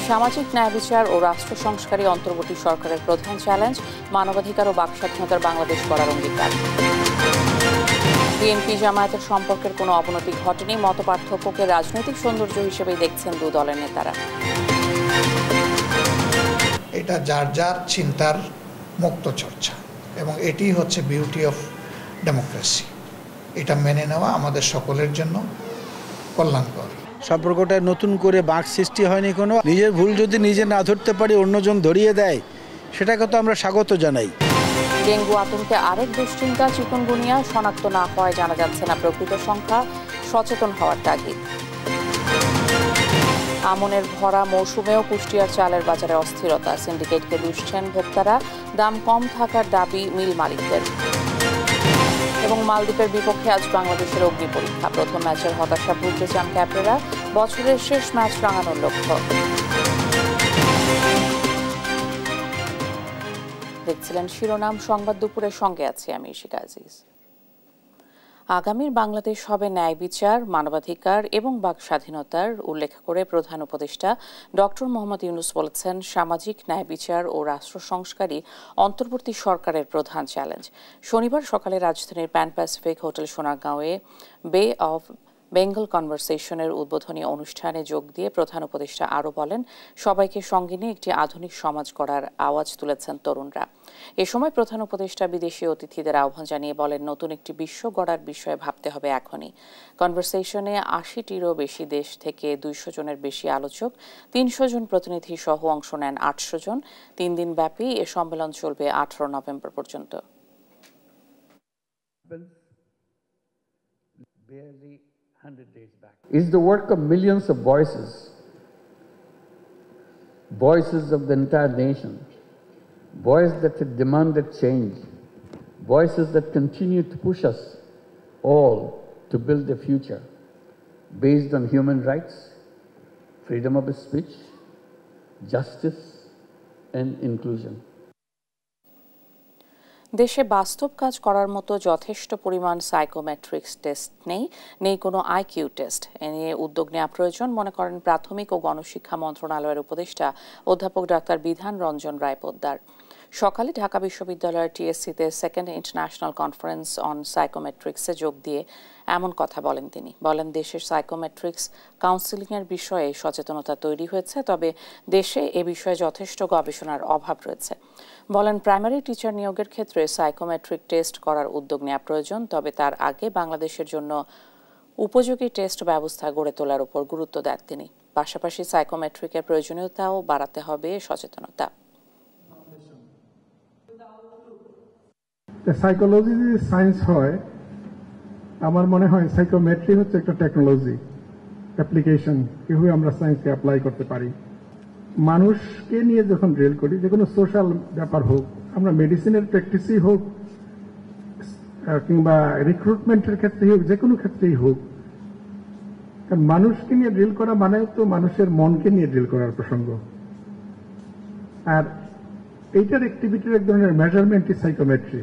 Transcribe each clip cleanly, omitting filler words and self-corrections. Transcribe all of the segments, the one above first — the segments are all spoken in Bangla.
সামাজিক ন্যায় বিচার ও রাষ্ট্র সংস্কারই অন্তর্বর্তী সরকারের প্রধান চ্যালেঞ্জ, মানবাধিকার ও বাকস্বাধীনতার বাংলাদেশ গড়ার অঙ্গীকার। বিএনপি জামায়াতের সম্পর্কের কোনো অবনতি ঘটেনি, মতপার্থক্যকে রাজনৈতিক সৌন্দর্য হিসেবেই দেখছেন দু দলের নেতারা। এটা যার যার চিন্তার মুক্ত চর্চা এবং এটি হচ্ছে বিউটি অফ ডেমোক্রেসি। এটা মেনে নেওয়া আমাদের সকলের জন্য কল্যাণকর। সম্পর্কটা নতুন করে বাঁক সৃষ্টি হয়নি কোনো। নিজের ভুল যদি নিজে না ধরতে পারি, অন্যজন ধরিয়ে দেয়, সেটাকে তো আমরা স্বাগত জানাই। ডেঙ্গু আতঙ্কে আরেক দুশ্চিন্তা, চিকুনগুনিয়া শনাক্ত না হওয়ায় জানা যাচ্ছে না প্রকৃত সংখ্যা, সচেতন হওয়ার তাগিদ। আমনের ভরা মৌসুমেও কুষ্টিয়ার চালের বাজারে অস্থিরতা, সিন্ডিকেটকে দুষছেন ভোক্তারা, দাম কম থাকার দাবি মিল মালিকদের। এবং মালদ্বীপের বিপক্ষে আজ বাংলাদেশের অগ্নি পরীক্ষা, প্রথম ম্যাচের হতাশা ভুলতে চান ক্যাপ্টেনরা, বছরের শেষ ম্যাচ রাঙানোর লক্ষ্য। দেখছিলেন শিরোনাম সংবাদ, দুপুরের সঙ্গে আছি আমি ইশিকা আজিজ। আগামীর বাংলাদেশ হবে ন্যায় বিচার, মানবাধিকার এবং বাক স্বাধীনতার উল্লেখ করে প্রধান উপদেষ্টা ডক্টর মোহাম্মদ ইউনূস বলেছেন, সামাজিক ন্যায় বিচার ও রাষ্ট্র সংস্কারই অন্তর্বর্তী সরকারের প্রধান চ্যালেঞ্জ। শনিবার সকালে রাজধানীর প্যান প্যাসিফিক হোটেল সোনারগাঁওয়ে বে অব বেঙ্গল কনভারসেশনের উদ্বোধনী অনুষ্ঠানে যোগ দিয়ে প্রধান উপদেষ্টা আরও বলেন, সবাইকে সঙ্গে নিয়ে একটি আধুনিক সমাজ গড়ার আওয়াজ তুলেছেন তরুণরা। এ সময় প্রধান উপদেষ্টা বিদেশি অতিথিদের আহ্বান জানিয়ে বলেন, নতুন একটি বিশ্ব গড়ার বিষয়ে ভাবতে হবে এখনই। কনভারসেশনে ৮০টিরও বেশি দেশ থেকে ২০০ জনের বেশি আলোচক, ৩০০ জন প্রতিনিধি সহ অংশ নেন ৮০০ জন। ৩ দিন ব্যাপী এ সম্মেলন চলবে ১৮ নভেম্বর পর্যন্ত। Barely 100 days back. Is the work of millions of voices, voices of the entire nation, voices that have demanded change, voices that continue to push us all to build a future based on human rights, freedom of speech, justice, and inclusion. দেশে বাস্তব কাজ করার মতো যথেষ্ট পরিমাণ সাইকোমেট্রিক্স টেস্ট নেই কোনো আইকিউ টেস্ট। এ নিয়ে উদ্যোগ নেওয়া প্রয়োজন মনে করেন প্রাথমিক ও গণশিক্ষা মন্ত্রণালয়ের উপদেষ্টা অধ্যাপক ডাক্তার বিধান রঞ্জন রায় পোদ্দার। সকালে ঢাকা বিশ্ববিদ্যালয়ের টিএসসিতে সেকেন্ড ইন্টারন্যাশনাল কনফারেন্স অন সাইকোমেট্রিক্সে যোগ দিয়ে এমন কথা বলেন তিনি। বলেন, দেশের সাইকোমেট্রিক্স কাউন্সিলিংয়ের বিষয়ে সচেতনতা তৈরি হয়েছে, তবে দেশে এ বিষয়ে যথেষ্ট গবেষণার অভাব রয়েছে। বলেন, প্রাইমারি টিচার নিয়োগের ক্ষেত্রে সাইকোমেট্রিক টেস্ট করার উদ্যোগ নেওয়া প্রয়োজন, তবে তার আগে বাংলাদেশের জন্য উপযোগী টেস্ট ব্যবস্থা গড়ে তোলার উপর গুরুত্ব দেন তিনি। পাশাপাশি সাইকোমেট্রিকের প্রয়োজনীয়তাও বাড়াতে হবে সচেতনতা। সাইকোলজি যদি সায়েন্স হয়, আমার মনে হয় সাইকোমেট্রি হচ্ছে একটা টেকনোলজি অ্যাপ্লিকেশন, কিভাবে আমরা সায়েন্সকে অ্যাপ্লাই করতে পারি। মানুষকে নিয়ে যখন ড্রিল করি, যে কোনো সোশ্যাল ব্যাপার হোক, আমরা মেডিসিনের প্র্যাকটিসই হোক কিংবা রিক্রুটমেন্টের ক্ষেত্রে হোক, যে কোনো ক্ষেত্রেই হোক, কারণ মানুষকে নিয়ে ড্রিল করা মানে তো মানুষের মনকে নিয়ে ড্রিল করার প্রসঙ্গ। আর এইটার অ্যাক্টিভিটির এক ধরনের মেজারমেন্টই সাইকোমেট্রি।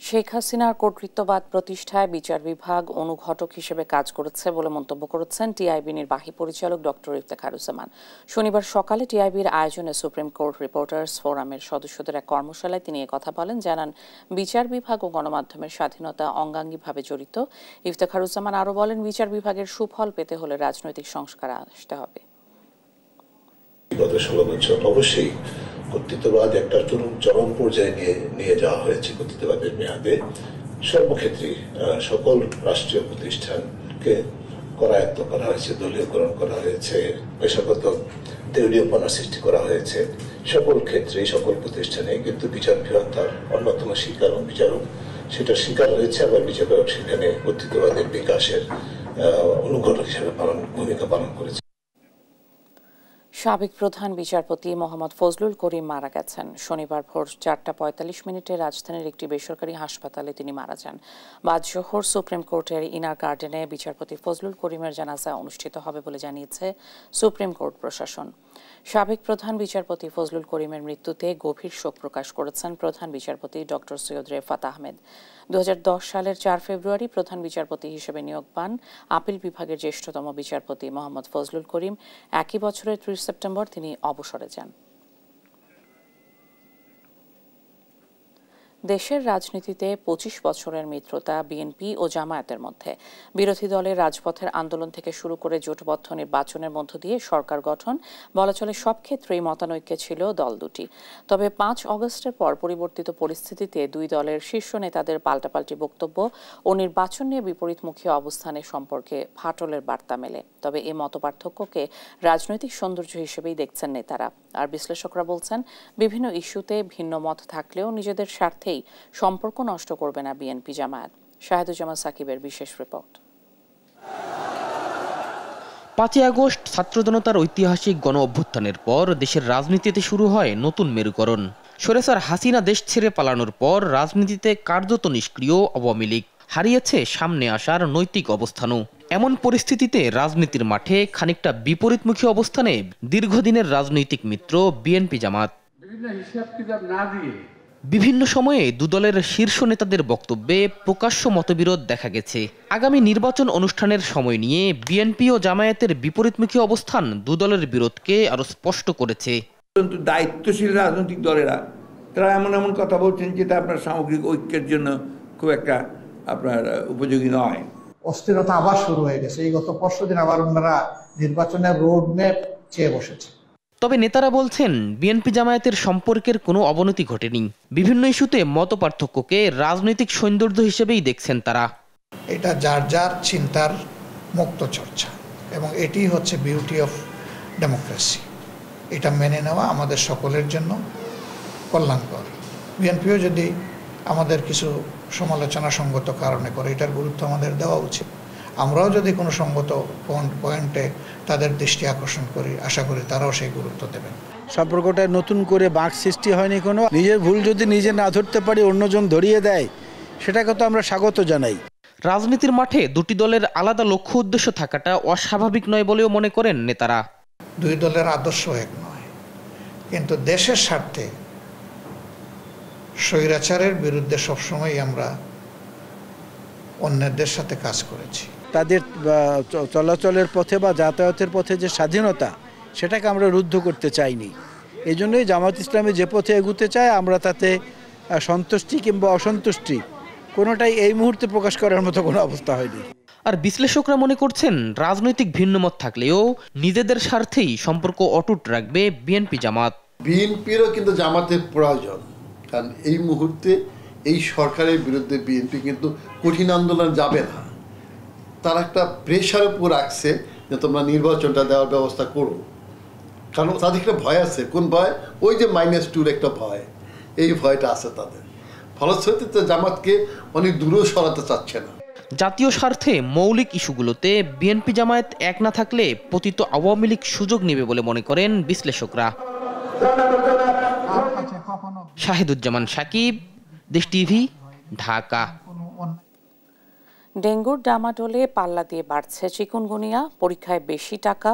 শেখ হাসিনার কর্তৃত্ববাদ প্রতিষ্ঠায় বিচার বিভাগ অনুঘটক হিসেবে কাজ করেছে বলে মন্তব্য করেছেন টিআইবি নির্বাহী পরিচালক ডক্টর ইফতেখারুজ্জামান। শনিবার সকালে টিআইবির আয়োজনে সুপ্রিম কোর্ট রিপোর্টার্স ফোরামের সদস্যদের এক কর্মশালায় তিনি কথা বলেন, জানান বিচার বিভাগ ও গণমাধ্যমের স্বাধীনতা অঙ্গাঙ্গিভাবে জড়িত। ইফতেখারুজ্জামান আরও বলেন, বিচার বিভাগের সুফল পেতে হলে রাজনৈতিক সংস্কার আসতে হবে। গত 16 বছর অবশ্যই কর্তৃত্ববাদ একটা চরম পর্যায়ে নিয়ে যাওয়া হয়েছে। কর্তৃত্ববাদের মেয়াদে সর্বক্ষেত্রে সকল রাষ্ট্রীয় প্রতিষ্ঠানকে করায়ত্ত করা হয়েছে, দলীয়করণ করা হয়েছে, পেশাগত দেউলিয়াপনা সৃষ্টি করা হয়েছে সকল ক্ষেত্রে, সকল প্রতিষ্ঠানে। কিন্তু বিচার বিভাগ তার অন্যতম শিকার এবং বিচারক সেটা শিকার হয়েছে, আবার বিচারক সেখানে কর্তৃত্ববাদের বিকাশের অনুঘটক হিসেবে ভূমিকা পালন করেছে। সাবেক প্রধান বিচারপতি মোহাম্মদ ফজলুল করিম মারা গেছেন। শনিবার ভোর 4:45 রাজধানীর একটি বেসরকারি হাসপাতালে তিনি মারা যান। বাদ-জোহর সুপ্রিম কোর্টের ইনার গার্ডেনে বিচারপতি ফজলুল করিমের জানাজা অনুষ্ঠিত হবে বলে জানিয়েছে সুপ্রিম কোর্ট প্রশাসন। সাবেক প্রধান বিচারপতি ফজলুল করিমের মৃত্যুতে গভীর শোক প্রকাশ করেছেন প্রধান বিচারপতি ডক্টর সৈয়দ রেফাত আহমেদ। 2010 সালের 4 ফেব্রুয়ারি প্রধান বিচারপতি হিসেবে নিয়োগ পান আপিল বিভাগের জ্যেষ্ঠতম বিচারপতি মোহাম্মদ ফজলুল করিম। একই বছরের 30 সেপ্টেম্বর তিনি অবসরে যান। দেশের রাজনীতিতে 25 বছরের মিত্রতা বিএনপি ও জামায়াতের মধ্যে। বিরোধী দলের রাজপথের আন্দোলন থেকে শুরু করে জোটবদ্ধ নির্বাচনের মধ্য দিয়ে সরকার গঠন, বলা চলে সব ক্ষেত্রেই মতানৈক্য ছিল দল দুটি। তবে 5 অগস্টের পর পরিবর্তিত পরিস্থিতিতে দুই দলের শীর্ষ নেতাদের পাল্টাপাল্টি বক্তব্য ও নির্বাচন নিয়ে বিপরীতমুখী অবস্থানের সম্পর্কে ফাটলের বার্তা মেলে। তবে এই মতপার্থক্যকে রাজনৈতিক সৌন্দর্য হিসেবেই দেখছেন নেতারা। আর বিশ্লেষকরা বলছেন, বিভিন্ন ইস্যুতে ভিন্ন মত থাকলেও নিজেদের স্বার্থেই সম্পর্ক নষ্ট করবে না বিএনপি জামায়াত। শাহেদুজ্জামান সাকিবের বিশেষ রিপোর্ট। 5 আগস্ট ছাত্র জনতার ঐতিহাসিক গণ অভ্যুত্থানের পর দেশের রাজনীতিতে শুরু হয় নতুন মেরুকরণ। স্বৈরাচার হাসিনা দেশ ছেড়ে পালানোর পর রাজনীতিতে কার্যত নিষ্ক্রিয় আওয়ামী লীগ হারিয়েছে সামনে আসার নৈতিক অবস্থানও। এমন পরিস্থিতিতে রাজনীতির মাঠে খানিকটা বিপরীতমুখী অবস্থানে দীর্ঘদিনের রাজনৈতিক মিত্র বিএনপি জামাত। বিভিন্ন সময়ে দুদলের শীর্ষ নেতাদের বক্তব্যে প্রকাশ্য মতবিরোধ দেখা গেছে। আগামী নির্বাচন অনুষ্ঠানের সময় নিয়ে বিএনপি ও জামায়াতের বিপরীতমুখী অবস্থান দুদলের বিরোধকে আরো স্পষ্ট করেছে। দায়িত্বশীল রাজনৈতিক দলেরা তারা এমন এমন কথা বলছেন যেটা আপনার সামগ্রিক ঐক্যের জন্য খুব একটা আপনার উপযোগী নয়। অস্থিরতা আবার শুরু হয়ে গেছে। এই গত পরশু দিন আবার ওনারা নির্বাচনের রোড ম্যাপ চেয়ে বসেছে। তবে নেতারা বলছেন, বিএনপি জামায়াতের সম্পর্কের কোনো অবনতি ঘটেনি। বিভিন্ন ইস্যুতে মতপার্থক্যকে রাজনৈতিক সৌন্দর্য হিসেবেই দেখছেন তারা। এটা যার যার চিন্তার মুক্ত চর্চা এবং এটি হচ্ছে বিউটি অফ ডেমোক্রেসি। এটা মেনে নেওয়া আমাদের সকলের জন্য কল্যাণকর। বিএনপিও যদি আমাদের কিছু সমালোচনা সঙ্গত কারণে করে, এটার গুরুত্ব আমাদের দেওয়া উচিত। আমরাও যদি কোনো সঙ্গত পয়েন্টে তাদের দৃষ্টি আকর্ষণ করি, আশা করি তারাও সেই গুরুত্ব দেবেন। সম্পর্কটা নতুন করে বাঁক সৃষ্টি হয়নি কোনো। নিজের ভুল যদি নিজে না ধরতে পারি, অন্যজন ধরিয়ে দেয়, সেটাকে তো আমরা স্বাগত জানাই। রাজনীতির মাঠে দুটি দলের আলাদা লক্ষ্য উদ্দেশ্য থাকাটা অস্বাভাবিক নয় বলেও মনে করেন নেতারা। দুই দলের আদর্শ এক নয়, কিন্তু দেশের স্বার্থে স্বৈরাচারের বিরুদ্ধে সবসময় আমরা অন্যদের সাথে কাজ করেছি। তাদের চলাচলের পথে বা যাতায়াতের পথে যে স্বাধীনতা, সেটাকে আমরা রুদ্ধ করতে চাইনি। এই জন্যই জামাত ইসলামী যে পথে এগুতে চায়, আমরা তাতে সন্তুষ্টি কিংবা অসন্তুষ্টি কোনোটাই এই মুহূর্তে প্রকাশ করার মতো কোনো অবস্থা হয়নি। আর বিশ্লেষকরা মনে করছেন, রাজনৈতিক ভিন্নমত থাকলেও নিজেদের স্বার্থেই সম্পর্ক অটুট রাখবে বিএনপি জামাত। বিএনপিরও কিন্তু জামাতের প্রয়োজন, কারণ এই মুহূর্তে এই সরকারের বিরুদ্ধে বিএনপি কিন্তু কঠিন আন্দোলন যাবে না। তারা একটা প্রেশার উপর রাখছে যে তোমরা নির্বাচনটা দেওয়ার ব্যবস্থা করো, কারণ তাদের একটা ভয় আছে। কোন ভয়? ওই যে -2 একটা ভয়, এই ভয়টা আছে তাদের। ফলশ্রুতিতে জামাতকে অনেক দূরেও সরাতে চাচ্ছে না। জাতীয় স্বার্থে মৌলিক ইস্যুগুলোতে বিএনপি জামায়াত এক না থাকলে পতিত আওয়ামী লীগ সুযোগ নেবে বলে মনে করেন বিশ্লেষকরা। শাহেদুজ্জামান সাকিব, দেশ টিভি, ঢাকা। ডেঙ্গুর ডামাডোলে পাল্লা দিয়ে বাড়ছে চিকুনগুনিয়া। পরীক্ষায় বেশি টাকা,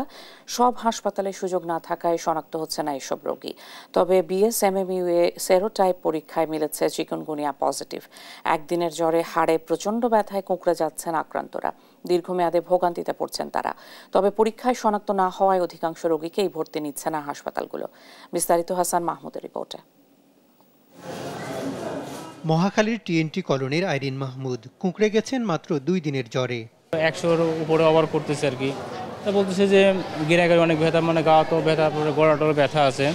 সব হাসপাতালে সুযোগ না থাকায় শনাক্ত হচ্ছে না এসব রোগী। তবে বিএসএমএমইউ এ সেরোটাইপ পরীক্ষায় মিলেছে চিকুনগুনিয়া পজিটিভ। একদিনের জ্বরে হাড়ে প্রচণ্ড ব্যথায় কুঁকড়ে যাচ্ছেন আক্রান্তরা। দীর্ঘমেয়াদে ভোগান্তিতে পড়ছেন তারা। তবে পরীক্ষায় শনাক্ত না হওয়ায় অধিকাংশ রোগীকেই ভর্তি নিচ্ছে না হাসপাতালগুলো। বিস্তারিত হাসান মাহমুদের রিপোর্টে। মহাখালীর টিএনটি কলোনির আইরিন মাহমুদ কুঁকড়ে গেছেন মাত্র 2 দিনের জ্বরে। 100-এর উপরে ওভার করতেছে আর কি। তা বলতেছে যে গিরাগাড়ি অনেক ব্যথা, মানে গা তো ব্যথা, গোড়াটোর ব্যথা আছে।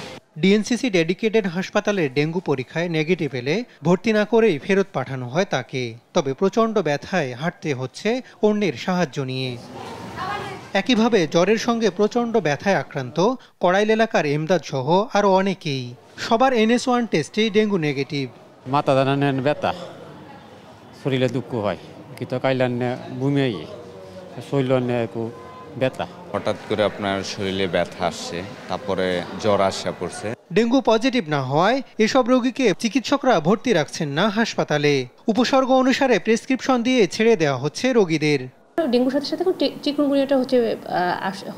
ডিএনসিসি ডেডিকেটেড হাসপাতালের ডেঙ্গু পরীক্ষায় নেগেটিভ এলে ভর্তি না করেই ফেরত পাঠানো হয় তাকে। তবে প্রচণ্ড ব্যথায় হাঁটতে হচ্ছে অন্যের সাহায্য নিয়ে। একইভাবে জ্বরের সঙ্গে প্রচণ্ড ব্যথায় আক্রান্ত কড়াইল এলাকার এমদাদ সহ আরও অনেকেই। সবার NS1 টেস্টেই ডেঙ্গু নেগেটিভ। মাথা দানা নেন ব্যথা, শরীরে দুঃখ হয়, কিন্তু কাইলান বুমিয়ে শৈল ব্যথা, হঠাৎ করে আপনার শরীরে ব্যথা আসছে, তারপরে জ্বর আসা পড়ছে। ডেঙ্গু পজিটিভ না হওয়ায় এসব রোগীকে চিকিৎসকরা ভর্তি রাখছেন না হাসপাতালে। উপসর্গ অনুসারে প্রেসক্রিপশন দিয়ে ছেড়ে দেওয়া হচ্ছে রোগীদের। ডেঙ্গুর সাথে সাথে চিকুনগুনিয়াটা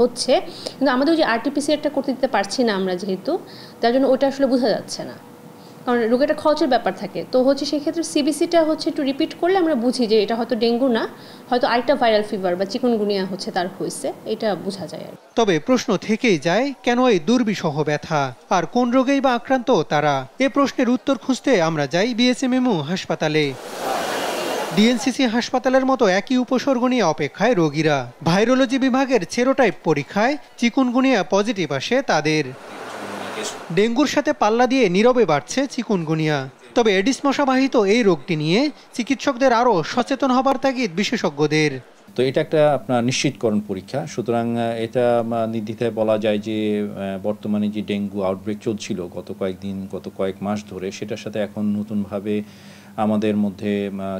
হচ্ছে কিন্তু আমাদের ওই যে আরটিপিসিআরটা করতে দিতে পারছি না আমরা, যেহেতু তার জন্য ওটা আসলে বোঝা যাচ্ছে না, কারণ রোগীটা খরচের ব্যাপার থাকে। তো হচ্ছে সেক্ষেত্রে সিবিসিটা হচ্ছে একটু রিপিট করলে আমরা বুঝি যে এটা হয়তো ডেঙ্গু না, হয়তো আরেকটা ভাইরাল ফিভার বা চিকুনগুনিয়া হচ্ছে তার হয়েছে, এটা বোঝা যায়। তবে প্রশ্ন থেকেই যায়, কেন এই দুর্বিষহ ব্যথা আর কোন রোগেই বা আক্রান্ত তারা? এ প্রশ্নের উত্তর খুঁজতে আমরা যাই বিএসএমএমইউ হাসপাতালে। ডিএনসিসি হাসপাতালের মতো একই উপসর্গ নিয়ে অপেক্ষায় রোগীরা। ভাইরোলজি বিভাগের সেরোটাইপ পরীক্ষায় চিকুনগুনিয়া পজিটিভ আসে তাদের। ডেঙ্গুর সাথে পাল্লা দিয়ে নীরবে বাড়ছে চিকুনগুনিয়া। তবে এডিস মশাবাহিত এই রোগটি নিয়ে চিকিৎসকদের আরও সচেতন হবার তাগিদ বিশেষজ্ঞদের। তো এটা একটা আপনার নিশ্চিতকরণ পরীক্ষা, সুতরাং এটা নির্দ্বিধায় বলা যায় যে বর্তমানে যে ডেঙ্গু আউটব্রেক চলছিল গত কয়েক মাস ধরে, সেটার সাথে এখন নতুনভাবে আমাদের মধ্যে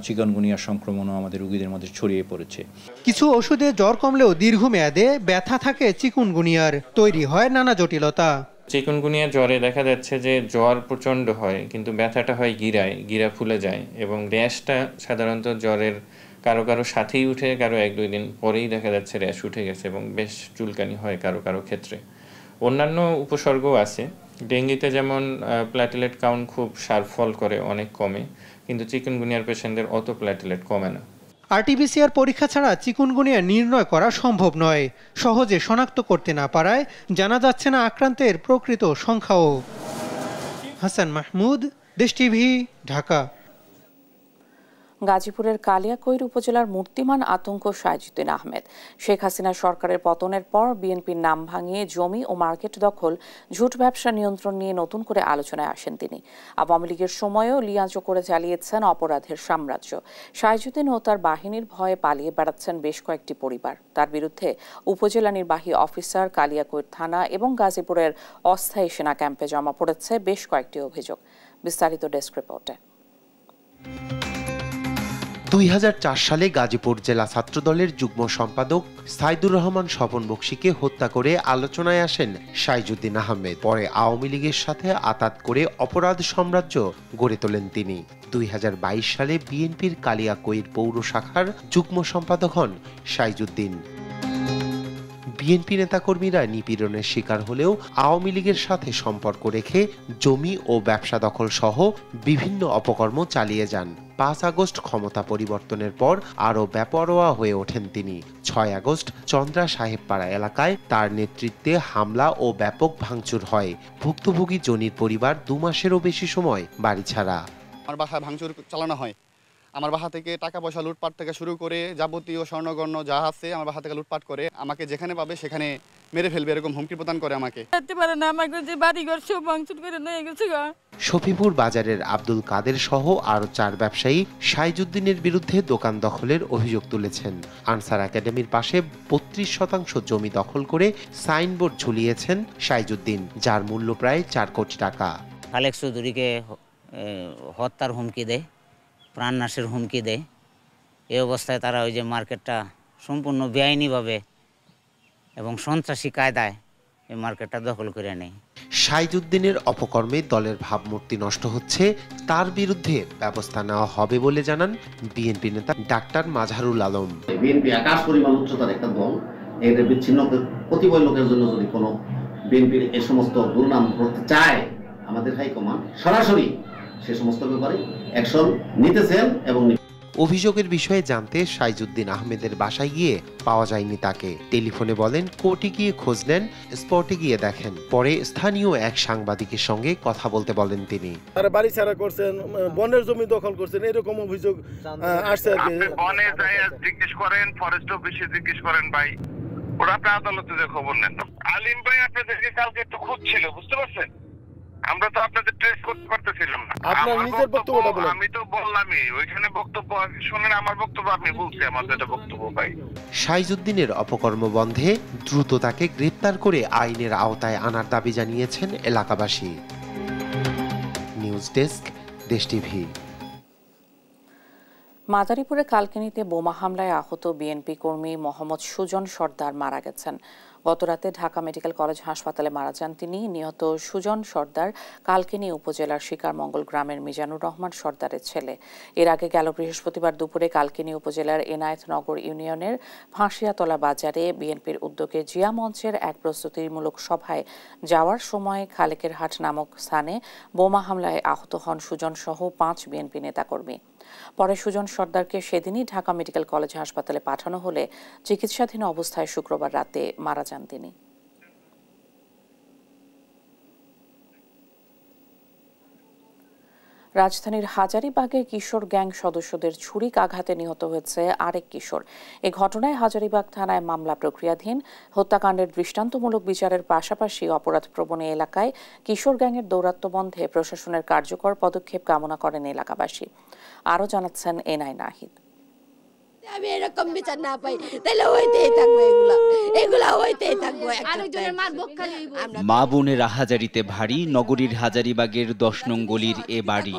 চিকুনগুনিয়া সংক্রমণও আমাদের রোগীদের মধ্যে ছড়িয়ে পড়েছে। কিছু ওষুধে জ্বর কমলেও দীর্ঘমেয়াদে ব্যথা থাকে চিকুনগুনিয়ার, তৈরি হয় নানা জটিলতা। চিকুনগুনিয়া জ্বরে দেখা যাচ্ছে যে জ্বর প্রচণ্ড হয়, কিন্তু ব্যথাটা হয় গিরা ফুলে যায়, এবং র্যাশটা সাধারণত জ্বরের কারো কারো সাথেই উঠে, কারো 1-2 দিন পরেই দেখা যাচ্ছে র্যাশ উঠে গেছে, এবং বেশ চুলকানি হয় কারো ক্ষেত্রে। অন্যান্য উপসর্গও আছে। ডেঙ্গিতে যেমন প্ল্যাটেলেট কাউন্ট খুব শার্প ফল করে, অনেক কমে, কিন্তু চিকুনগুনিয়ার পেশেন্টদের অত প্ল্যাটেলেট কমে না। আরটিপিসিআর পরীক্ষা ছাড়া চিকুনগুনিয়া নির্ণয় করা সম্ভব নয়। সহজে শনাক্ত করতে না পারায় জানা যাচ্ছে না আক্রান্তের প্রকৃত সংখ্যাও। হাসান মাহমুদ, দেশ টিভি, ঢাকা। গাজীপুরের কালিয়াকৈর উপজেলার মূর্তিমান আতঙ্ক সাইজুদ্দিন আহমেদ। শেখ হাসিনা সরকারের পতনের পর বিএনপির নাম ভাঙিয়ে জমি ও মার্কেট দখল, ঝুট ব্যবসা নিয়ন্ত্রণ নিয়ে নতুন করে আলোচনায় আসেন তিনি। আওয়ামী লীগের সময়েও লিয়াজো করে চালিয়েছেন অপরাধের সাম্রাজ্য। সাইজুদ্দিন ও তার বাহিনীর ভয়ে পালিয়ে বেড়াচ্ছেন বেশ কয়েকটি পরিবার। তার বিরুদ্ধে উপজেলা নির্বাহী অফিসার, কালিয়াকৈর থানা এবং গাজীপুরের অস্থায়ী সেনা ক্যাম্পে জমা পড়েছে বেশ কয়েকটি অভিযোগ। বিস্তারিত ডেস্ক রিপোর্টে। 2004 সালে গাজীপুর জেলা ছাত্রদলের যুগ্ম সম্পাদক সাইদুর রহমান স্বপন বক্সিকে হত্যা করে আলোচনায় আসেন সাইজুদ্দিন আহমেদ। পরে আওয়ামী লীগের সাথে আঁতাত করে অপরাধ সাম্রাজ্য গড়ে তোলেন তিনি। 2022 সালে বিএনপির কালিয়াকৈর পৌর শাখার যুগ্ম সম্পাদক হন সাইজুদ্দিন। বিএনপি নেতাকর্মীরা নিপীড়নের শিকার হলেও আওয়ামী লীগের সাথে সম্পর্ক রেখে জমি ও ব্যবসা দখল সহ বিভিন্ন অপকর্ম চালিয়ে যান। 5 আগস্ট ক্ষমতা পরিবর্তনের পর আরও বেপরোয়া হয়ে ওঠেন তিনি। 6 আগস্ট চন্দ্রা সাহেবপাড়া এলাকায় তার নেতৃত্বে হামলা ও ব্যাপক ভাঙচুর হয়। ভুক্তভোগী জনির পরিবার 2 মাসেরও বেশি সময় বাড়ি ছাড়া। আমার বাসায় ভাঙচুর চালানো হয়। আমার বাসা থেকে টাকা পয়সা লুটপাট থেকে শুরু করে যাবতীয় স্বর্ণগণ্য যা আছে আমার বাসা থেকে লুটপাট করে, আমাকে যেখানে পাবে সেখানে মেরে ফেলবে এরকম হুমকি প্রদান করে আমাকে। শফিপুর বাজারের আব্দুল কাদের সহ আরও 4 ব্যবসায়ী সাইজুদ্দিনের বিরুদ্ধে দোকান দখলের অভিযোগ তুলেছেন। আনসার একাডেমির পাশে 32% জমি দখল করে সাইনবোর্ড ঝুলিয়েছেন সাইজুদ্দিন, যার মূল্য প্রায় 4 কোটি টাকা। খালেক চৌধুরীকে হত্যার হুমকি দেয়, প্রাণনাশের হুমকি দেয়। এই অবস্থায় তারা ওই যে মার্কেটটা সম্পূর্ণ বেআইনিভাবে এবং সন্ত্রাসী কায়দায় এই মার্কেটটা দখল করে নেয়। সাইজুদ্দিনের অপকর্মে দলের ভাবমূর্তি নষ্ট হচ্ছে, তার বিরুদ্ধে ব্যবস্থা নেওয়া হবে বলে জানান বিএনপি নেতা ডাক্তার মাজহারুল আলম। বিএনপি আকাশ পরিমাণ উচ্চতার একটা দল, এর বিচ্ছিন্ন কতিপয় লোকের জন্য যদি কোনো বিএনপির এই সমস্ত দুর্নাম করতে চায়, আমাদের হাইকমান্ড সরাসরি সে সমস্ত ব্যাপারে অ্যাকশন নিতেছেন। এবং অভিযোগের বিষয়ে জানতে সাইজুদ্দিন আহমেদের বাসায় গিয়ে পাওয়া যায়নি তাকে। টেলিফোনে বলেন কোর্টে গিয়ে খোঁজ নেন, স্পটে গিয়ে দেখেন। পরে স্থানীয় এক সাংবাদিকের সঙ্গে কথা বলতে বলেন তিনি। তারা বাড়ি ছাড়া করছেন, বনের জমি দখল করছেন, এরকম অভিযোগ আসছে আর কি। বনে যায় জিজ্ঞেস করেন, ফরেস্ট অফিসে জিজ্ঞেস করেন ভাই, ওরা আপনি আদালতে যে খবর নেন। আলিম ভাই আপনাদেরকে কালকে একটু খুঁজছিল, বুঝতে পারছেন? আমরা তো আপনাদের ট্রেস করতে পারতেছিলাম না। আপনার নিজের বক্তব্যটা বলেন। আমি তো বললামই, ওইখানে বক্তব্য শুনেন, আমার বক্তব্য আমি বলছি, আমার যেটা বক্তব্য ভাই। সাইজুদ্দিনের অপকর্ম বন্ধে দ্রুত তাকে গ্রেপ্তার করে আইনের আওতায় আনার দাবি জানিয়েছেন এলাকাবাসী। নিউজ ডেস্ক, দেশ টিভি। মাদারীপুরে কালকিনিতে বোমা হামলায় আহত বিএনপি কর্মী মোহাম্মদ সুজন সর্দার মারা গেছেন। গতরাতে ঢাকা মেডিকেল কলেজ হাসপাতালে মারা যান তিনি। নিহত সুজন সর্দার কালকিনি উপজেলার শিকারমঙ্গল গ্রামের মিজানুর রহমান সর্দারের ছেলে। এর আগে গেল বৃহস্পতিবার দুপুরে কালকিনি উপজেলার এনায়েতনগর ইউনিয়নের ফাঁসিয়াতলা বাজারে বিএনপির উদ্যোগে জিয়া মঞ্চের এক প্রস্তুতিমূলক সভায় যাওয়ার সময় খালেকের হাট নামক স্থানে বোমা হামলায় আহত হন সুজন সহ 5 বিএনপি নেতাকর্মী। পরে সুজন সর্দারকে সেদিনই ঢাকা মেডিকেল কলেজ হাসপাতালে পাঠানো হলে চিকিৎসাধীন অবস্থায় শুক্রবার রাতে মারা যান তিনি। রাজধানীর হাজারীবাগে কিশোর গ্যাং সদস্যদের ছুরিকাঘাতে নিহত হয়েছে আরেক কিশোর। এ ঘটনায় হাজারীবাগ থানায় মামলা প্রক্রিয়াধীন। হত্যাকাণ্ডের দৃষ্টান্তমূলক বিচারের পাশাপাশি অপরাধপ্রবণ এলাকায় কিশোর গ্যাংয়ের দৌরাত্ম্য বন্ধে প্রশাসনের কার্যকর পদক্ষেপ কামনা করেন এলাকাবাসী। আরও জানাচ্ছেন এনআই নাহিদ। আমি এরকম বিচার না পাই তাহলে হইতেই থাকবে, এগুলা হইতেই থাকবে। মা বোনের হাজারিতে ভারী নগরীর হাজারীবাগের 10 নং গলির এ বাড়ি।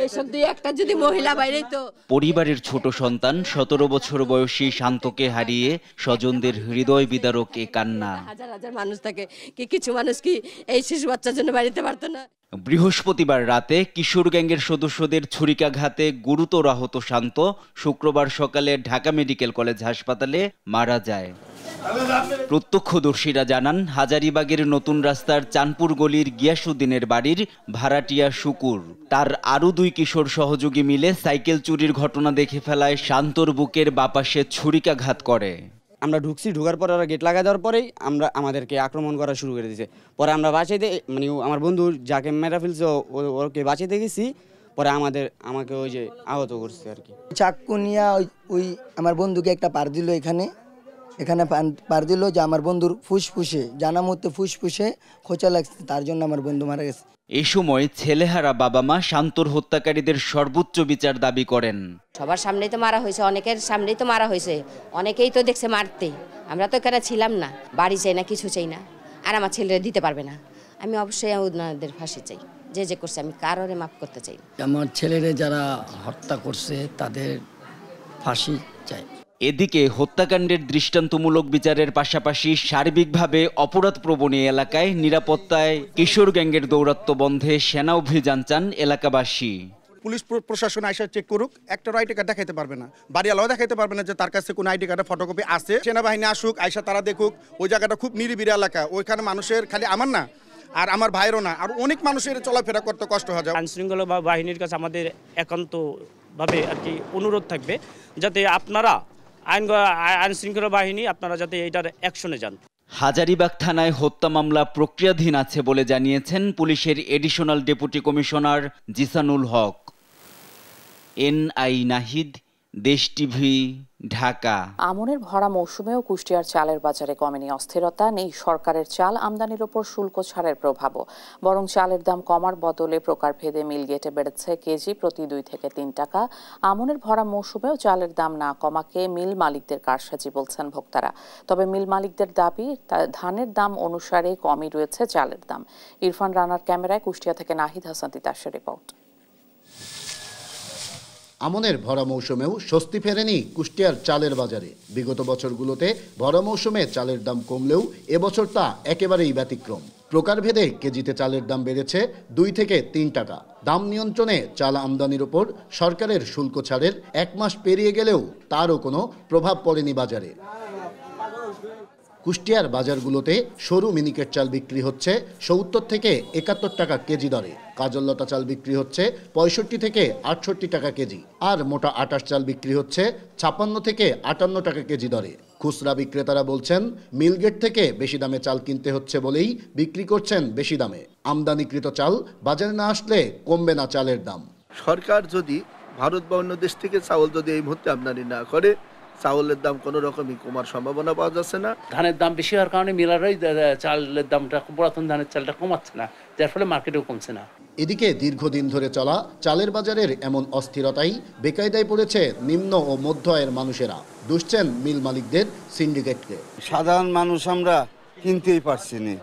এসব দুই একটা যদি মহিলা বাইরে তো পরিবারের ছোট সন্তান 17 বছর বয়সী শান্তকে হারিয়ে স্বজনদের হৃদয় বিদারক এ কান্না। হাজার হাজার মানুষ থাকে, কিছু মানুষ কি এই শিশু বাচ্চার জন্য বাড়িতে পারতো না? বৃহস্পতিবার রাতে কিশোর গ্যাংয়ের সদস্যদের ছুরিকাঘাতে গুরুতর আহত শান্ত শুক্রবার সকালে ঢাকা মেডিকেল কলেজ হাসপাতালে মারা যায়। প্রত্যক্ষদর্শীরা জানান, হাজারীবাগের নতুন রাস্তার চাঁদপুর গলির গিয়াসুদ্দিনের বাড়ির ভাড়াটিয়া শুকুর তার আরও 2 কিশোর সহযোগী মিলে সাইকেল চুরির ঘটনা দেখে ফেলায় শান্তর বুকের বাপাশে ছুরিকাঘাত করে। আমরা ঢোকার পরে ওরা গেট লাগা দেওয়ার পরেই আমাদেরকে আক্রমণ করা শুরু করে দিয়েছে। পরে আমরা বাঁচাইতে মানে আমার বন্ধু যাকে মেরা ফেলছে ওকে বাঁচাইতে গেছি, পরে আমাকে ওই যে আহত করছে আর কি। চাক্কু নিয়ে ওই আমার বন্ধুকে একটা পার দিল, এখানে পার দিল যে আমার বন্ধুর ফুসফুসে জানা মতো ফুসফুসে খোঁচা লাগছে, তার জন্য আমার বন্ধু মারা গেছে। এই সময় ছেলেহারা বাবা মা শান্তর হত্যাকারীদের সর্বোচ্চ বিচার দাবি করেন। সবার সামনেই তো মারা হয়েছে, অনেকের সামনেই তো মারা হয়েছে, অনেকেই তো দেখছে মারতে। আমরা তো এখানে ছিলাম না, বাড়ি চাই না, কিছু চাই না, আর আমার ছেলেরা দিতে পারবে না। আমি অবশ্যই ওনাদের ফাঁসি চাই, যে করছে আমি কারোরে মাফ করতে চাই। আমার ছেলেরে যারা হত্যা করছে তাদের ফাঁসি চাই। এদিকে হত্যাকাণ্ডের দৃষ্টান্তমূলক বিচারের পাশাপাশি সার্বিকভাবে অপরাধপ্রবণ এলাকায় নিরাপত্তায় কিশোর গ্যাংয়ের দৌরাত্ম্য বন্ধে সেনা অভিযান চান এলাকাবাসী। পুলিশ প্রশাসন আইসা চেক করুক, একটা আইডি কার্ড দেখাইতে পারবে না, বাড়িওয়ালাও দেখাইতে পারবে না যে তার কাছে কোন আইডি কার্ডের ফটোকপি আছে। সেনাবাহিনী আসুক, আইসা তারা দেখুক। ওই জায়গাটা খুব নিরিবিলি এলাকা, ওইখানে মানুষের খালি আমার না আর আমার ভাইয়েরও না, আর অনেক মানুষের চলাফেরা করতে কষ্ট হয়ে যায়। আইনশৃঙ্খলা বাহিনীর কাছে আমাদের একান্তভাবে আর কি অনুরোধ থাকবে যাতে আপনারা আইনশৃঙ্খলা বাহিনী আপনারা যাতে এটার অ্যাকশনে যান। হাজারীবাগ থানায় হত্যা মামলা প্রক্রিয়াধীন আছে বলে জানিয়েছেন পুলিশের এডিশনাল ডেপুটি কমিশনার জিসানুল হক। এনআই নাহিদ, দেশ টিভি, ঢাকা। আমনের ভরা মৌসুমেও কুষ্টিয়ার চালের বাজারে কমেনি অস্থিরতা। নেই সরকারের চাল আমদানির ওপর শুল্ক ছাড়ের প্রভাবও, বরং চালের দাম কমার বদলে প্রকারভেদে মিলগেটে বেড়েছে কেজি প্রতি 2 থেকে 3 টাকা। আমনের ভরা মৌসুমেও চালের দাম না কমাকে মিল মালিকদের কারসাজি বলছেন ভোক্তারা। তবে মিল মালিকদের দাবি ধানের দাম অনুসারে কমই রয়েছে চালের দাম। ইরফান রানার ক্যামেরায় কুষ্টিয়া থেকে নাহিদ হাসান তিতাসের রিপোর্ট। আমনের ভরা মৌসুমেও স্বস্তি ফেরেনি কুষ্টিয়ার চালের বাজারে। বিগত বছরগুলোতে ভরা মৌসুমে চালের দাম কমলেও এবছর তা একেবারেই ব্যতিক্রম। প্রকারভেদে কেজিতে চালের দাম বেড়েছে 2 থেকে 3 টাকা। দাম নিয়ন্ত্রণে চাল আমদানির ওপর সরকারের শুল্ক ছাড়ের 1 মাস পেরিয়ে গেলেও তারও কোনো প্রভাব পড়েনি বাজারে। কুষ্টিয়ার বাজারগুলোতে সরু মিনিকেট চাল বিক্রি হচ্ছে 70 থেকে 71 টাকা কেজি দরে। কাজললতা চাল বিক্রি হচ্ছে 65 থেকে 68 টাকা কেজি। আর মোটা আটাশ চাল বিক্রি হচ্ছে 56 থেকে 58 টাকা কেজি দরে। খুচরা বিক্রেতারা বলছেন মিলগেট থেকে বেশি দামে চাল কিনতে হচ্ছে বলেই বিক্রি করছেন বেশি দামে। আমদানিকৃত চাল বাজারে না আসলে কমবে না চালের দাম। সরকার যদি ভারত বা অন্য দেশ থেকে চাউল যদি এই মুহূর্তে আমদানি না করে, চাউলের দাম কোনো রকমই কমার সম্ভাবনা পাওয়া যাচ্ছে না। ধানের দাম বেশি হওয়ার কারণে মিলারই চালের দামটা, পুরাতন ধানের চালটা কমাচ্ছে না, যার ফলে মার্কেটেও কমছে না। এদিকে দীর্ঘদিন ধরে চলা চালের বাজারের এমন অস্থিরতাই বেকায়দায় পড়েছে নিম্ন ও মধ্য আয়ের মানুষেরা। দুষছেন মিল মালিকদের সিন্ডিকেটকে। সাধারণ মানুষ আমরা কিনতেই পারছি না,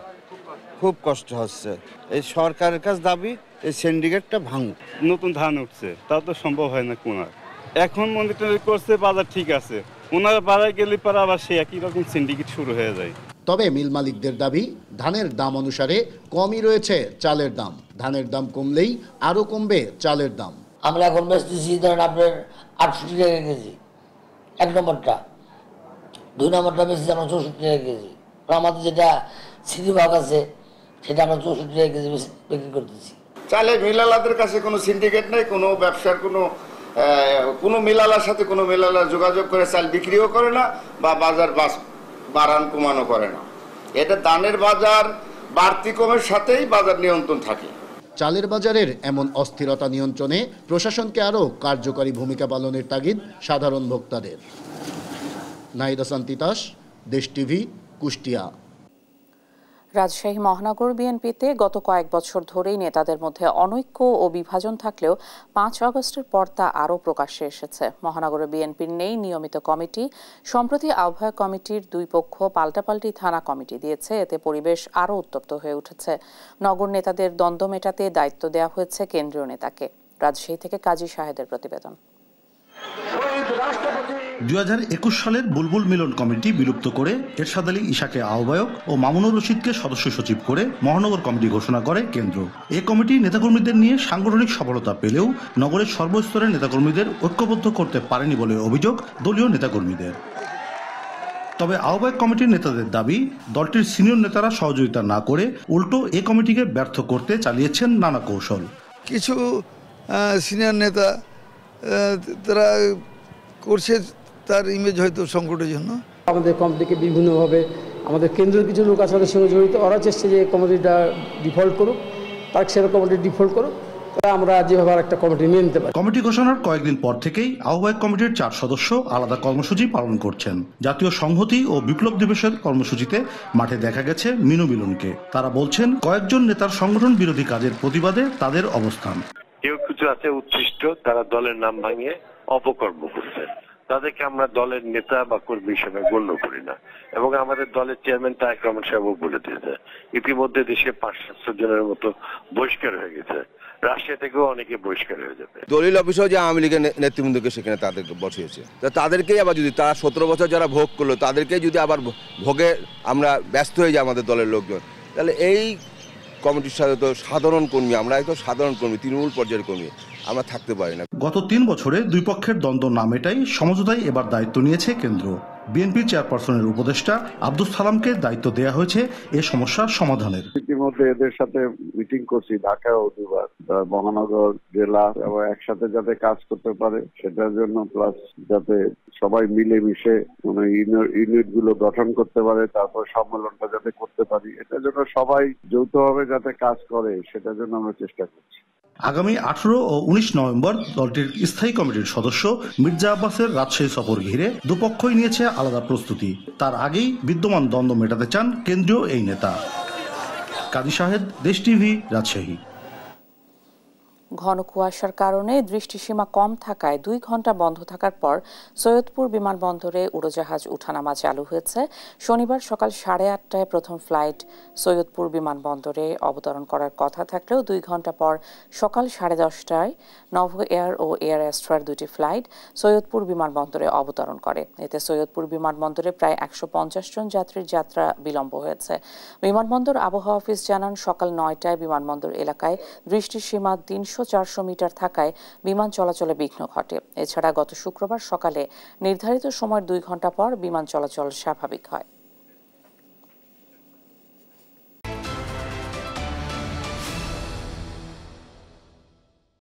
খুব কষ্ট হচ্ছে। এই সরকারের কাছে দাবি এই সিন্ডিকেটটা ভাঙুক। নতুন ধান উঠছে, তা তো সম্ভব হয় না কোনার, এখন মনিটরিং করছে বাজার ঠিক আছে, ওনারা বাড়ায় গেলে পরে আবার সে একই রকম সিন্ডিকেট শুরু হয়ে যায়। তবে মিল মালিকদের দাবি ধানের দাম অনুসারে কমই রয়েছে চালের দাম, ধানের দাম কমলেই আরও কমবে চালের দাম। আমরা এখন বেচতেছি ধরেন আপনার 68 টাকা কেজি 1 নম্বরটা, 2 নম্বরটা বেশি আমরা 64 টাকা কেজি। আমাদের যেটা সিটিভাগ আছে সেটা আমরা 64 টাকা কেজি বিক্রি করতেছি। চালে মিলালাদের কাছে কোনো সিন্ডিকেট নেই, কোনো ব্যবসার কোনো মিলালার সাথে কোনো মিলালার যোগাযোগ করে চাল বিক্রিও করে না বা বাজার বাড়ান কমানো করে না। এটা ধানের বাজার বাড়তি কমের সাথেই বাজার নিয়ন্ত্রণ থাকে। চালের বাজারের এমন অস্থিরতা নিয়ন্ত্রণে প্রশাসনকে আরও কার্যকরী ভূমিকা পালনের তাগিদ সাধারণ ভোক্তাদের। নাহিদ হাসান তিতাস, দেশ টিভি, কুষ্টিয়া। রাজশাহী মহানগর বিএনপিতে গত কয়েক বছর ধরেই নেতাদের মধ্যে অনৈক্য ও বিভাজন থাকলেও 5 আগস্টের পর তা আরও প্রকাশ্যে এসেছে। মহানগর বিএনপির নেই নিয়মিত কমিটি। সম্প্রতি আহ্বায়ক কমিটির 2 পক্ষ পাল্টাপাল্টি থানা কমিটি দিয়েছে। এতে পরিবেশ আরও উত্তপ্ত হয়ে উঠেছে। নগর নেতাদের দ্বন্দ্ব মেটাতে দায়িত্ব দেওয়া হয়েছে কেন্দ্রীয় নেতাকে। রাজশাহী থেকে কাজী শাহেদের প্রতিবেদন। 2021 সালের বুলবুল মিলন কমিটি বিলুপ্ত করে এরশাদ আলী ঈশাকে আহ্বায়ক ও মামুনুর রশিদকে সদস্য সচিব করে মহানগর কমিটি ঘোষণা করে কেন্দ্র। এই কমিটি নেতাকর্মীদের নিয়ে সাংগঠনিক সফলতা পেলেও নগরের সর্বস্তরের নেতাকর্মীদের ঐক্যবদ্ধ করতে পারেনি বলে অভিযোগ দলীয় নেতাকর্মীদের। তবে আহ্বায়ক কমিটির নেতাদের দাবি, দলটির সিনিয়র নেতারা সহযোগিতা না করে উল্টো এই কমিটিকে ব্যর্থ করতে চালিয়েছেন নানা কৌশল। কিছু সিনিয়র নেতা তারা করছে তার ইমেজ হয়তো সংকটের জন্য। আমাদের কমিটিকে বিভিন্নভাবে আমাদের কেন্দ্রের কিছু লোক আছে সঙ্গে জড়িত, ওরা চেষ্টা যে কমিটিটা ডিফল্ট করুক, তার সেরকম কমিটি ডিফল্ট করুক, তারা আমরা যেভাবে একটা কমিটি নিয়ে নিতে পারি। কমিটি ঘোষণার কয়েকদিন পর থেকেই আহ্বায়ক কমিটির 4 সদস্য আলাদা কর্মসূচি পালন করছেন। জাতীয় সংহতি ও বিপ্লব দিবসের কর্মসূচিতে মাঠে দেখা গেছে মিনু মিলনকে। তারা বলছেন কয়েকজন নেতার সংগঠন বিরোধী কাজের প্রতিবাদে তাদের অবস্থান। কেউ কিছু আছে উচ্ছিষ্ট, তারা দলের নাম ভাঙিয়ে অপকর্ম করছে, তাদেরকে আমরা দলের নেতা বা কর্মী হিসেবে গণ্য করি না। এবং আমাদের দলের চেয়ারম্যান তারেক রহমান সাহেবও বলে দিয়েছে ইতিমধ্যে দেশে 500 জনের মতো বহিষ্কার হয়ে গেছে। রাশিয়া থেকেও অনেকে বহিষ্কার হয়ে যাবে। দলিল অফিসেও যে আওয়ামী লীগের নেতৃবৃন্দকে সেখানে তাদেরকে বসিয়েছে, তাদেরকেই আবার যদি তারা 17 বছর যারা ভোগ করলো তাদেরকেই যদি আবার ভোগে আমরা ব্যস্ত হয়ে যাই আমাদের দলের লোকজন, তাহলে এই কমিটির সাথে তো সাধারণ কর্মী, আমরা একটু সাধারণ কর্মী, তৃণমূল পর্যায়ের কর্মী, আমরা থাকতে পারি না। গত 3 বছরে 2 পক্ষের দ্বন্দ্ব না মেটাই সমঝোতায় এবার দায়িত্ব নিয়েছে কেন্দ্র। বিএনপি চেয়ারপারসনের উপদেষ্টা আব্দুল সালামকে দায়িত্ব দেওয়া হয়েছে এ সমস্যার সমাধানের। ইতিমধ্যে এদের সাথে মিটিং করছি, ঢাকা ও দুবার মহানগর জেলা, এবং একসাথে যাতে কাজ করতে পারে সেটার জন্য, প্লাস যাতে সবাই মিলেমিশে মানে ইউনিট গুলো গঠন করতে পারে, তারপর সম্মেলনটা যাতে করতে পারি, এটার জন্য সবাই যৌথভাবে যাতে কাজ করে সেটার জন্য আমরা চেষ্টা করছি। আগামী 18 ও 19 নভেম্বর দলটির স্থায়ী কমিটির সদস্য মির্জা আব্বাসের রাজশাহী সফর ঘিরে দুপক্ষই নিয়েছে আলাদা প্রস্তুতি। তার আগেই বিদ্যমান দ্বন্দ্ব মেটাতে চান কেন্দ্রীয় এই নেতা। কাজী শাহেদ, দেশ টিভি, রাজশাহী। ঘন কুয়াশার কারণে দৃষ্টিসীমা কম থাকায় 2 ঘন্টা বন্ধ থাকার পর সৈয়দপুর বিমানবন্দরে উড়োজাহাজ উঠানামা চালু হয়েছে। শনিবার সকাল 8:30টায় প্রথম ফ্লাইট সৈয়দপুর বিমানবন্দরে অবতরণ করার কথা থাকলেও 2 ঘন্টা পর সকাল 10:30টায় নভো এয়ার ও এয়ার অ্যাস্ট্রার 2টি ফ্লাইট সৈয়দপুর বিমানবন্দরে অবতরণ করে। এতে সৈয়দপুর বিমানবন্দরে প্রায় 150 জন যাত্রীর যাত্রা বিলম্ব হয়েছে। বিমানবন্দর আবহাওয়া অফিস জানান, সকাল 9টায় বিমানবন্দর এলাকায় দৃষ্টিসীমা 300-400 মিটার থাকায় বিমান চলাচলে বিঘ্ন ঘটে। এছাড়া গত শুক্রবার সকালে নির্ধারিত সময়ের 2 ঘন্টা পর বিমান চলাচল স্বাভাবিক হয়।